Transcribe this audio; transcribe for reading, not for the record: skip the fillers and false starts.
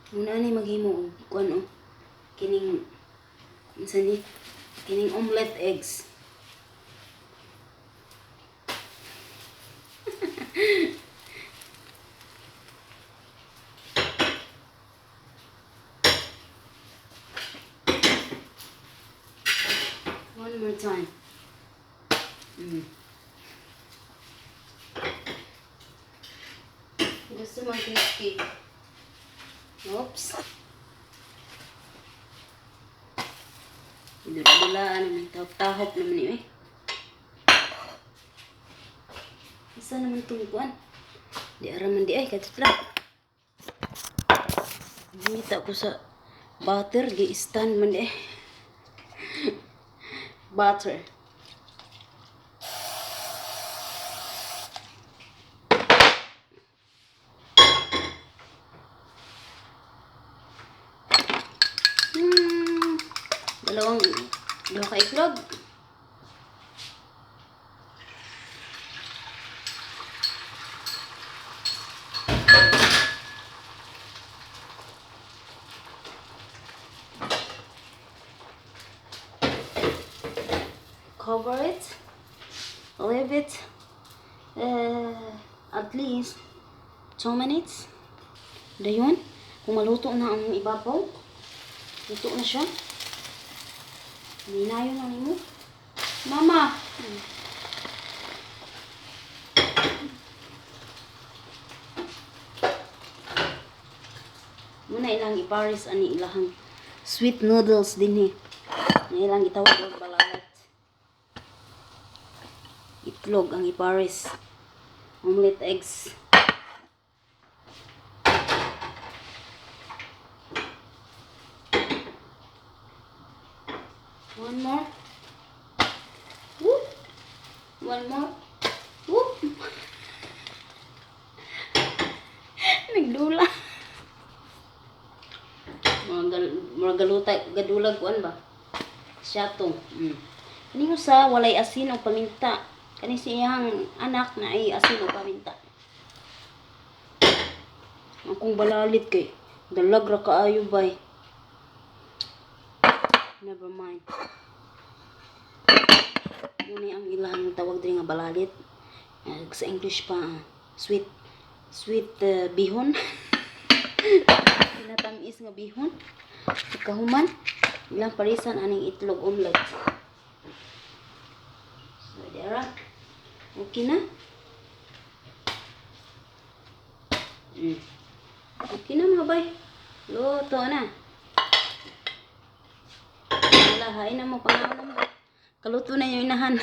Muna ni maghimo og kuan o kining unsa ni kining omelette eggs. One more time. Gusto mo crispy. Oops. Dula-dulaan naman. Tahop-tahop naman yun eh. Isa naman itong kuan. Di araman di ay. Katitla. Hinita ko sa butter. Gi-stand man di eh. Butter. Dalawa ka itlog. Cover it. Leave it at least 2 minutes. Dayon, kung maluto na ang ibabaw, luto na siya. Minayo na nimo. Mama! Muna ilang iparis ani ilahang sweet noodles din eh. Na ilang itawag og balalat. Itlog ang iparis. Omelette eggs. One more. Whoop. One more. Whoop. Nagdula. Mga gadulag kuan ba? Siyatong. Kani mo sa walay asin o paminta. Kani siyang anak na ay asin o paminta. Akong balalit kay dalag ra kaayo bay. Never mind. Muna ang ilang tawag din nga balalit. Sa English pa, sweet bihon. Pinatamis nga bihon. Kahuman, ilang parisan aning itlog omelette. So, dera. Okay na? Okay na mga bay. Luto na. Hain na mo pangalan mo. Kaluto na yung inahan.